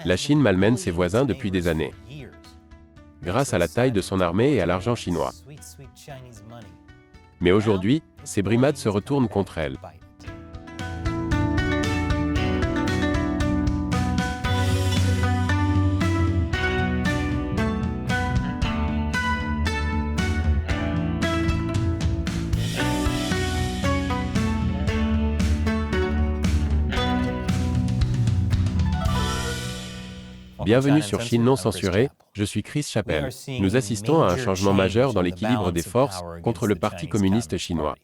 La Chine malmène ses voisins depuis des années, grâce à la taille de son armée et à l'argent chinois. Mais aujourd'hui, ces brimades se retournent contre elle. Bienvenue sur Chine non censurée, je suis Chris Chappell. Nous assistons à un changement majeur dans l'équilibre des forces contre le Parti communiste chinois.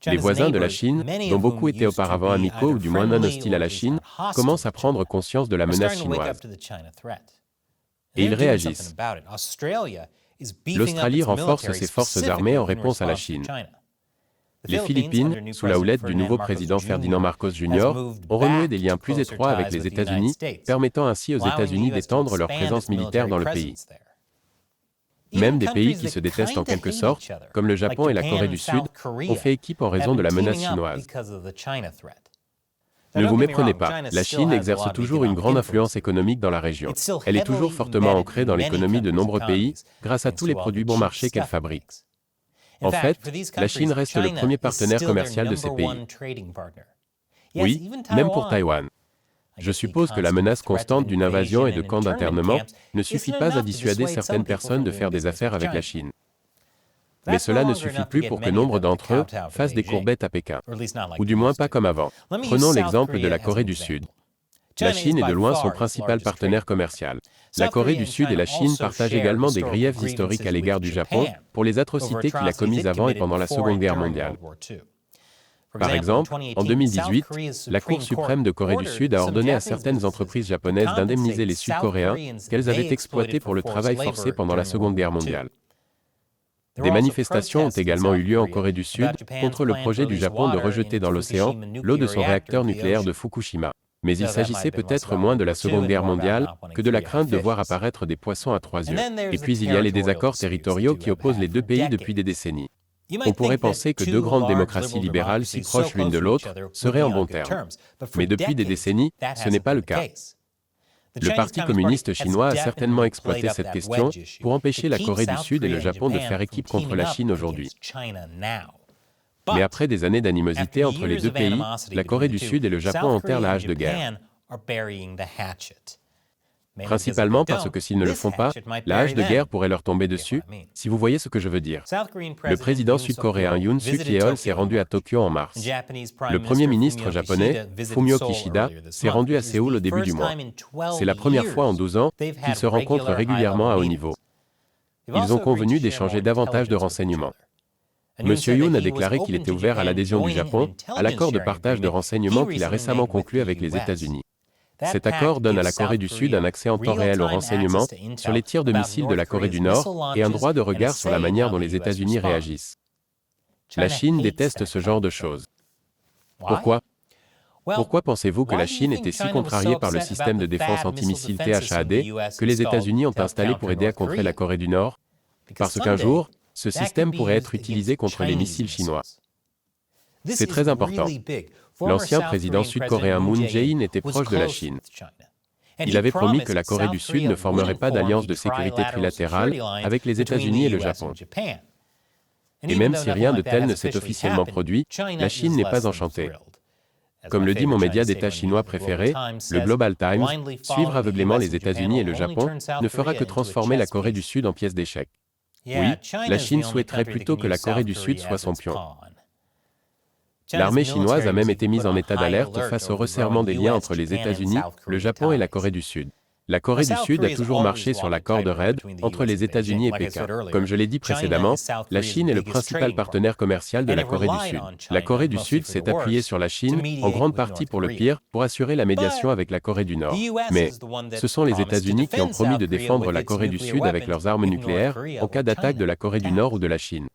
Les voisins de la Chine, dont beaucoup étaient auparavant amicaux ou du moins non hostiles à la Chine, commencent à prendre conscience de la menace chinoise. Et ils réagissent. L'Australie renforce ses forces armées en réponse à la Chine. Les Philippines, sous la houlette du nouveau président Ferdinand Marcos Jr., ont renoué des liens plus étroits avec les États-Unis, permettant ainsi aux États-Unis d'étendre leur présence militaire dans le pays. Même des pays qui se détestent en quelque sorte, comme le Japon et la Corée du Sud, ont fait équipe en raison de la menace chinoise. Ne vous méprenez pas, la Chine exerce toujours une grande influence économique dans la région. Elle est toujours fortement ancrée dans l'économie de nombreux pays, grâce à tous les produits bon marché qu'elle fabrique. En fait, la Chine reste le premier partenaire commercial de ces pays. Oui, même pour Taïwan. Je suppose que la menace constante d'une invasion et de camps d'internement ne suffit pas à dissuader certaines personnes de faire des affaires avec la Chine. Mais cela ne suffit plus pour que nombre d'entre eux fassent des courbettes à Pékin. Ou du moins pas comme avant. Prenons l'exemple de la Corée du Sud. La Chine est de loin son principal partenaire commercial. La Corée du Sud et la Chine partagent également des griefs historiques à l'égard du Japon pour les atrocités qu'il a commises avant et pendant la Seconde Guerre mondiale. Par exemple, en 2018, la Cour suprême de Corée du Sud a ordonné à certaines entreprises japonaises d'indemniser les Sud-Coréens qu'elles avaient exploités pour le travail forcé pendant la Seconde Guerre mondiale. Des manifestations ont également eu lieu en Corée du Sud contre le projet du Japon de rejeter dans l'océan l'eau de son réacteur nucléaire de Fukushima. Mais il s'agissait peut-être moins de la Seconde Guerre mondiale que de la crainte de voir apparaître des poissons à trois yeux. Et puis il y a les désaccords territoriaux qui opposent les deux pays depuis des décennies. On pourrait penser que deux grandes démocraties libérales si proches l'une de l'autre seraient en bons termes. Mais depuis des décennies, ce n'est pas le cas. Le Parti communiste chinois a certainement exploité cette question pour empêcher la Corée du Sud et le Japon de faire équipe contre la Chine aujourd'hui. Mais après des années d'animosité entre les deux pays, la Corée du Sud et le Japon enterrent la hache de guerre. Principalement parce que s'ils ne le font pas, la hache de guerre pourrait leur tomber dessus, si vous voyez ce que je veux dire. Le président sud-coréen Yoon Suk-yeol s'est rendu à Tokyo en mars. Le premier ministre japonais, Fumio Kishida, s'est rendu à Séoul au début du mois. C'est la première fois en 12 ans qu'ils se rencontrent régulièrement à haut niveau. Ils ont convenu d'échanger davantage de renseignements. M. Yoon a déclaré qu'il était ouvert à l'adhésion du Japon à l'accord de partage de renseignements qu'il a récemment conclu avec les États-Unis. Cet accord donne à la Corée du Sud un accès en temps réel aux renseignements sur les tirs de missiles de la Corée du Nord et un droit de regard sur la manière dont les États-Unis réagissent. La Chine déteste ce genre de choses. Pourquoi ? Pourquoi pensez-vous que la Chine était si contrariée par le système de défense antimissile THAAD que les États-Unis ont installé pour aider à contrer la Corée du Nord ? Parce qu'un jour, ce système pourrait être utilisé contre les missiles chinois. C'est très important. L'ancien président sud-coréen Moon Jae-in était proche de la Chine. Il avait promis que la Corée du Sud ne formerait pas d'alliance de sécurité trilatérale avec les États-Unis et le Japon. Et même si rien de tel ne s'est officiellement produit, la Chine n'est pas enchantée. Comme le dit mon média d'État chinois préféré, le Global Times, suivre aveuglément les États-Unis et le Japon ne fera que transformer la Corée du Sud en pièce d'échec. Oui, la Chine souhaiterait plutôt que la Corée du Sud soit son pion. L'armée chinoise a même été mise en état d'alerte face au resserrement des liens entre les États-Unis, le Japon et la Corée du Sud. La Corée du Sud a toujours marché sur la corde raide entre les États-Unis et Pékin. Comme je l'ai dit précédemment, la Chine est le principal partenaire commercial de la Corée du Sud. La Corée du Sud s'est appuyée sur la Chine, en grande partie pour le pire, pour assurer la médiation avec la Corée du Nord. Mais ce sont les États-Unis qui ont promis de défendre la Corée du Sud avec leurs armes nucléaires en cas d'attaque de la Corée du Nord ou de la Chine.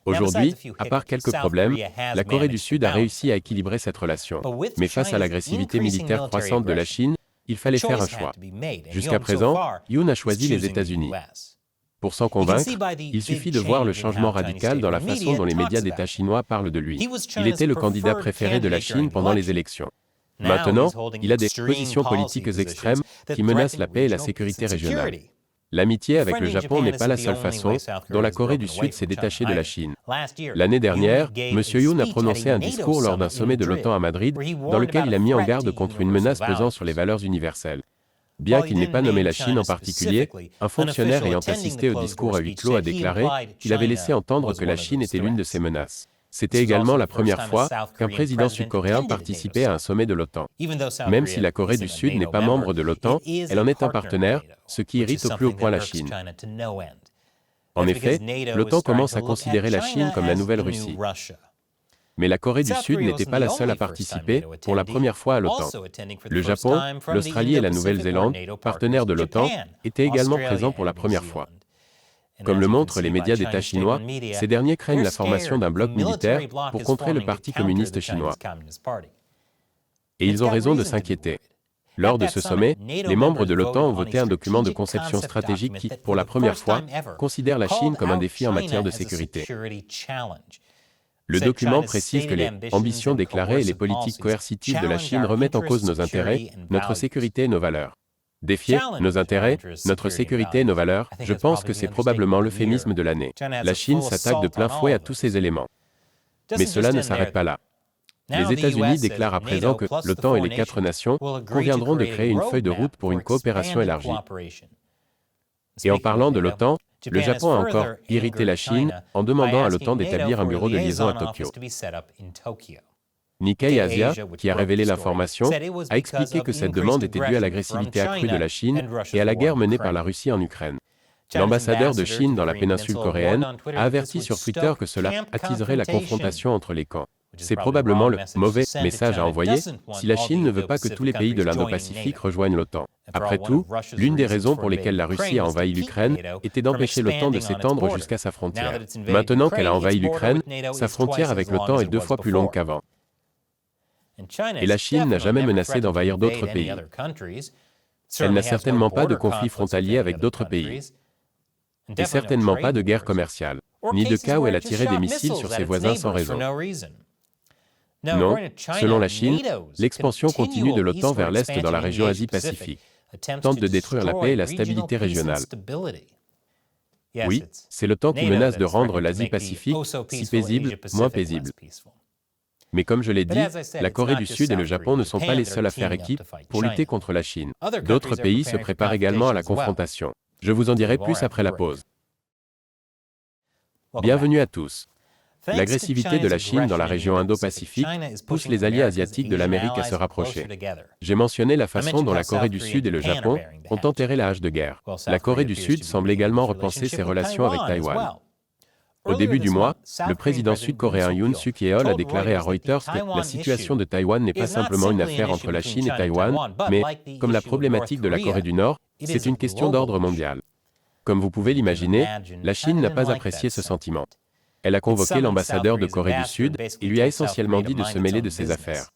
Aujourd'hui, à part quelques problèmes, la Corée du Sud a réussi à équilibrer cette relation. Mais face à l'agressivité militaire croissante de la Chine, il fallait faire un choix. Jusqu'à présent, Yoon a choisi les États-Unis. Pour s'en convaincre, il suffit de voir le changement radical dans la façon dont les médias d'État chinois parlent de lui. Il était le candidat préféré de la Chine pendant les élections. Maintenant, il a des positions politiques extrêmes qui menacent la paix et la sécurité régionale. L'amitié avec le Japon n'est pas la seule façon dont la Corée du Sud s'est détachée de la Chine. L'année dernière, M. Yoon a prononcé un discours lors d'un sommet de l'OTAN à Madrid, dans lequel il a mis en garde contre une menace pesant sur les valeurs universelles. Bien qu'il n'ait pas nommé la Chine en particulier, un fonctionnaire ayant assisté au discours à huis clos a déclaré qu'il avait laissé entendre que la Chine était l'une de ses menaces. C'était également la première fois qu'un président sud-coréen participait à un sommet de l'OTAN. Même si la Corée du Sud n'est pas membre de l'OTAN, elle en est un partenaire, ce qui irrite au plus haut point la Chine. En effet, l'OTAN commence à considérer la Chine comme la nouvelle Russie. Mais la Corée du Sud n'était pas la seule à participer pour la première fois à l'OTAN. Le Japon, l'Australie et la Nouvelle-Zélande, partenaires de l'OTAN, étaient également présents pour la première fois. Comme le montrent les médias d'État chinois, ces derniers craignent la formation d'un bloc militaire pour contrer le Parti communiste chinois. Et ils ont raison de s'inquiéter. Lors de ce sommet, les membres de l'OTAN ont voté un document de conception stratégique qui, pour la première fois, considère la Chine comme un défi en matière de sécurité. Le document précise que les ambitions déclarées et les politiques coercitives de la Chine remettent en cause nos intérêts, notre sécurité et nos valeurs. Défier nos intérêts, notre sécurité et nos valeurs, je pense que c'est probablement l'euphémisme de l'année. La Chine s'attaque de plein fouet à tous ces éléments. Mais cela ne s'arrête pas là. Les États-Unis déclarent à présent que l'OTAN et les 4 nations conviendront de créer une feuille de route pour une coopération élargie. Et en parlant de l'OTAN, le Japon a encore irrité la Chine en demandant à l'OTAN d'établir un bureau de liaison à Tokyo. Nikkei Asia, qui a révélé l'information, a expliqué que cette demande était due à l'agressivité accrue de la Chine et à la guerre menée par la Russie en Ukraine. L'ambassadeur de Chine dans la péninsule coréenne a averti sur Twitter que cela attiserait la confrontation entre les camps. C'est probablement le mauvais message à envoyer si la Chine ne veut pas que tous les pays de l'Indo-Pacifique rejoignent l'OTAN. Après tout, l'une des raisons pour lesquelles la Russie a envahi l'Ukraine était d'empêcher l'OTAN de s'étendre jusqu'à sa frontière. Maintenant qu'elle a envahi l'Ukraine, sa frontière avec l'OTAN est 2 fois plus longue qu'avant. Et la Chine n'a jamais menacé d'envahir d'autres pays. Elle n'a certainement pas de conflit frontalier avec d'autres pays. Et certainement pas de guerre commerciale, ni de cas où elle a tiré des missiles sur ses voisins sans raison. Non, selon la Chine, l'expansion continue de l'OTAN vers l'Est dans la région Asie-Pacifique tente de détruire la paix et la stabilité régionale. Oui, c'est l'OTAN qui menace de rendre l'Asie-Pacifique si paisible, moins paisible. Mais comme je l'ai dit, la Corée du Sud et le Japon ne sont pas les seuls à faire équipe pour lutter contre la Chine. D'autres pays se préparent également à la confrontation. Je vous en dirai plus après la pause. Bienvenue à tous. L'agressivité de la Chine dans la région Indo-Pacifique pousse les alliés asiatiques de l'Amérique à se rapprocher. J'ai mentionné la façon dont la Corée du Sud et le Japon ont enterré la hache de guerre. La Corée du Sud semble également repenser ses relations avec Taïwan. Au début du mois, le président sud-coréen Yoon Suk-yeol a déclaré à Reuters que la situation de Taïwan n'est pas simplement une affaire entre la Chine et Taïwan, mais, comme la problématique de la Corée du Nord, c'est une question d'ordre mondial. Comme vous pouvez l'imaginer, la Chine n'a pas apprécié ce sentiment. Elle a convoqué l'ambassadeur de Corée du Sud et lui a essentiellement dit de se mêler de ses affaires.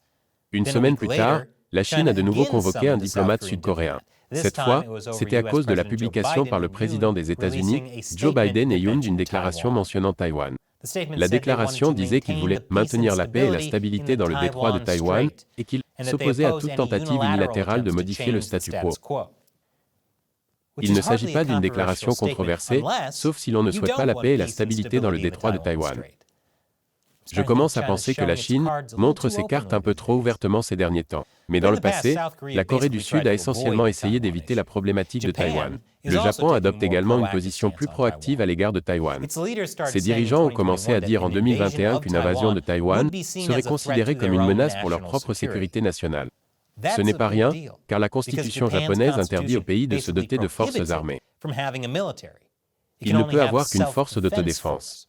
Une semaine plus tard, la Chine a de nouveau convoqué un diplomate sud-coréen. Cette fois, c'était à cause de la publication par le président des États-Unis, Joe Biden et Yoon d'une déclaration mentionnant Taïwan. La déclaration disait qu'il voulait maintenir la paix et la stabilité dans le détroit de Taïwan et qu'il s'opposait à toute tentative unilatérale de modifier le statu quo. Il ne s'agit pas d'une déclaration controversée, sauf si l'on ne souhaite pas la paix et la stabilité dans le détroit de Taïwan. Je commence à penser que la Chine montre ses cartes un peu trop ouvertement ces derniers temps. Mais dans le passé, la Corée du Sud a essentiellement essayé d'éviter la problématique de Taïwan. Le Japon adopte également une position plus proactive à l'égard de Taïwan. Ses dirigeants ont commencé à dire en 2021 qu'une invasion de Taïwan serait considérée comme une menace pour leur propre sécurité nationale. Ce n'est pas rien, car la constitution japonaise interdit au pays de se doter de forces armées. Il ne peut avoir qu'une force d'autodéfense.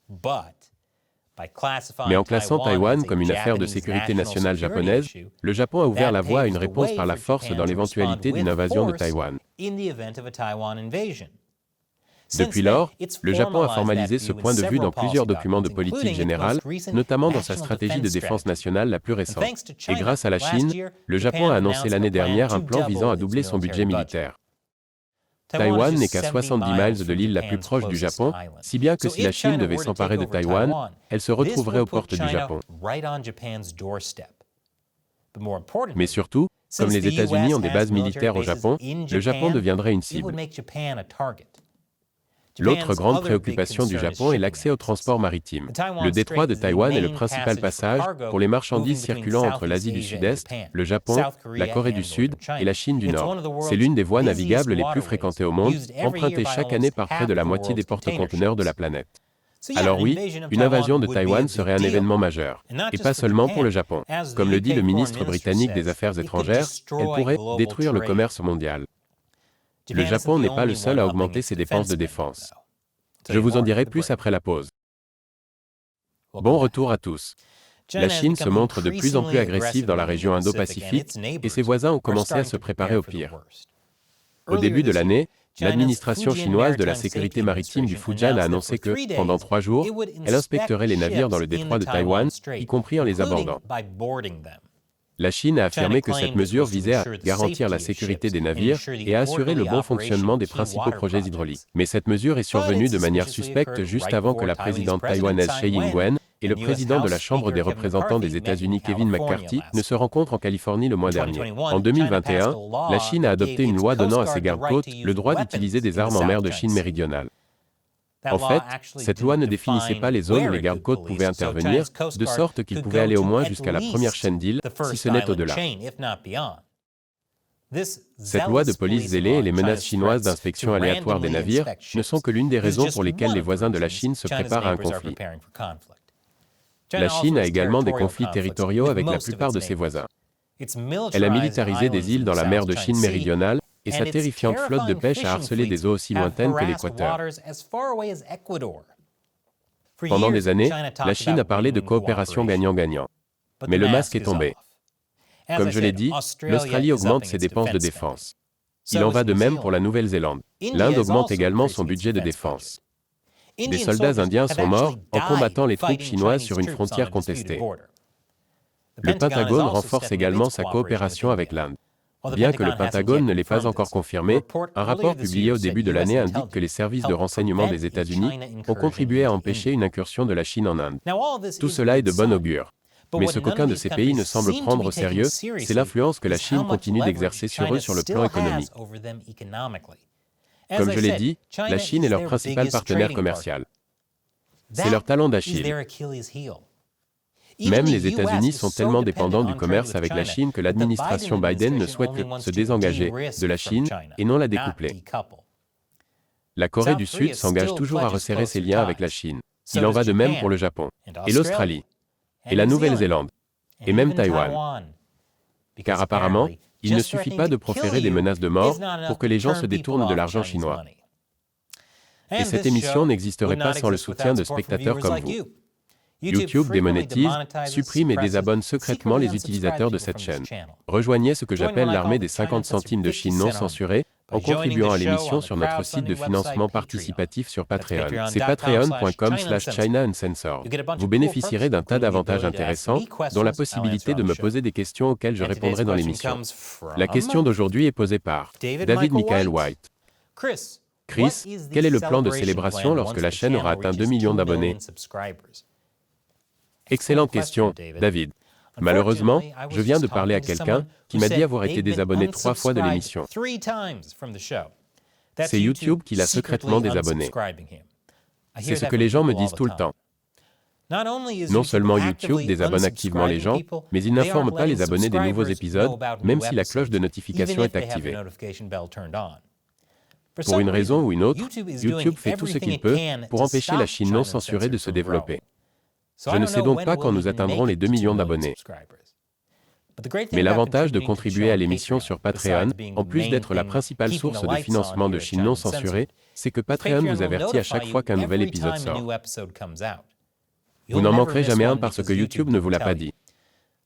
Mais en classant Taïwan comme une affaire de sécurité nationale japonaise, le Japon a ouvert la voie à une réponse par la force dans l'éventualité d'une invasion de Taïwan. Depuis lors, le Japon a formalisé ce point de vue dans plusieurs documents de politique générale, notamment dans sa stratégie de défense nationale la plus récente. Et grâce à la Chine, le Japon a annoncé l'année dernière un plan visant à doubler son budget militaire. Taïwan n'est qu'à 70 miles de l'île la plus proche du Japon, si bien que si la Chine devait s'emparer de Taïwan, elle se retrouverait aux portes du Japon. Mais surtout, comme les États-Unis ont des bases militaires au Japon, le Japon deviendrait une cible. L'autre grande préoccupation du Japon est l'accès au transport maritime. Le détroit de Taïwan est le principal passage pour les marchandises circulant entre l'Asie du Sud-Est, le Japon, la Corée du Sud et la Chine du Nord. C'est l'une des voies navigables les plus fréquentées au monde, empruntée chaque année par près de la moitié des porte-conteneurs de la planète. Alors oui, une invasion de Taïwan serait un événement majeur. Et pas seulement pour le Japon. Comme le dit le ministre britannique des Affaires étrangères, elle pourrait détruire le commerce mondial. Le Japon n'est pas le seul à augmenter ses dépenses de défense. Je vous en dirai plus après la pause. Bon retour à tous. La Chine se montre de plus en plus agressive dans la région Indo-Pacifique et ses voisins ont commencé à se préparer au pire. Au début de l'année, l'administration chinoise de la sécurité maritime du Fujian a annoncé que, pendant 3 jours, elle inspecterait les navires dans le détroit de Taïwan, y compris en les abordant. La Chine a affirmé que cette mesure visait à garantir la sécurité des navires et à assurer le bon fonctionnement des principaux projets hydrauliques. Mais cette mesure est survenue de manière suspecte juste avant que la présidente taïwanaise Tsai Ing-wen et le président de la Chambre des représentants des États-Unis Kevin McCarthy ne se rencontrent en Californie le mois dernier. En 2021, la Chine a adopté une loi donnant à ses gardes-côtes le droit d'utiliser des armes en mer de Chine méridionale. En fait, cette loi ne définissait pas les zones où les gardes-côtes pouvaient intervenir, de sorte qu'ils pouvaient aller au moins jusqu'à la première chaîne d'île, si ce n'est au-delà. Cette loi de police zélée et les menaces chinoises d'inspection aléatoire des navires ne sont que l'une des raisons pour lesquelles les voisins de la Chine se préparent à un conflit. La Chine a également des conflits territoriaux avec la plupart de ses voisins. Elle a militarisé des îles dans la mer de Chine méridionale, et sa terrifiante flotte de pêche a harcelé des eaux aussi lointaines que l'Équateur. Pendant des années, la Chine a parlé de coopération gagnant-gagnant. Mais le masque est tombé. Comme je l'ai dit, l'Australie augmente ses dépenses de défense. Il en va de même pour la Nouvelle-Zélande. L'Inde augmente également son budget de défense. Des soldats indiens sont morts en combattant les troupes chinoises sur une frontière contestée. Le Pentagone renforce également sa coopération avec l'Inde. Bien que le Pentagone ne l'ait pas encore confirmé, un rapport publié au début de l'année indique que les services de renseignement des États-Unis ont contribué à empêcher une incursion de la Chine en Inde. Tout cela est de bon augure. Mais ce qu'aucun de ces pays ne semble prendre au sérieux, c'est l'influence que la Chine continue d'exercer sur eux sur le plan économique. Comme je l'ai dit, la Chine est leur principal partenaire commercial. C'est leur talon d'Achille. Même les États-Unis sont tellement dépendants du commerce avec la Chine que l'administration Biden ne souhaite que se désengager de la Chine et non la découpler. La Corée du Sud s'engage toujours à resserrer ses liens avec la Chine. Il en va de même pour le Japon, et l'Australie, et la Nouvelle-Zélande, et même Taïwan. Car apparemment, il ne suffit pas de proférer des menaces de mort pour que les gens se détournent de l'argent chinois. Et cette émission n'existerait pas sans le soutien de spectateurs comme vous. YouTube démonétise, supprime et désabonne secrètement les utilisateurs de cette chaîne. Rejoignez ce que j'appelle l'armée des 50 centimes de Chine non censurés en contribuant à l'émission sur notre site de financement participatif sur Patreon. C'est patreon.com/China Uncensored. Vous bénéficierez d'un tas d'avantages intéressants, dont la possibilité de me poser des questions auxquelles je répondrai dans l'émission. La question d'aujourd'hui est posée par David Michael White. Chris, quel est le plan de célébration lorsque la chaîne aura atteint 2 millions d'abonnés? Excellente question, David. Malheureusement, je viens de parler à quelqu'un qui m'a dit avoir été désabonné 3 fois de l'émission. C'est YouTube qui l'a secrètement désabonné. C'est ce que les gens me disent tout le temps. Non seulement YouTube désabonne activement les gens, mais il n'informe pas les abonnés des nouveaux épisodes, même si la cloche de notification est activée. Pour une raison ou une autre, YouTube fait tout ce qu'il peut pour empêcher la Chine non censurée de se développer. Je ne sais donc pas quand nous atteindrons les 2 millions d'abonnés. Mais l'avantage de contribuer à l'émission sur Patreon, en plus d'être la principale source de financement de Chine non censurée, c'est que Patreon vous avertit à chaque fois qu'un nouvel épisode sort. Vous n'en manquerez jamais un parce que YouTube ne vous l'a pas dit.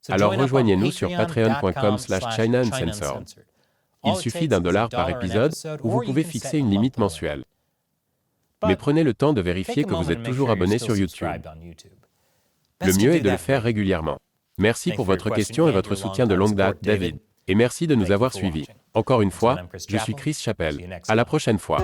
Alors rejoignez-nous sur patreon.com/China Uncensored. Il suffit $1 par épisode, où vous pouvez fixer une limite mensuelle. Mais prenez le temps de vérifier que vous êtes toujours abonné sur YouTube. Le mieux est de le faire régulièrement. Merci pour votre question et votre soutien de longue date, David. Et merci de nous avoir suivis. Encore une fois, je suis Chris Chappell. À la prochaine fois.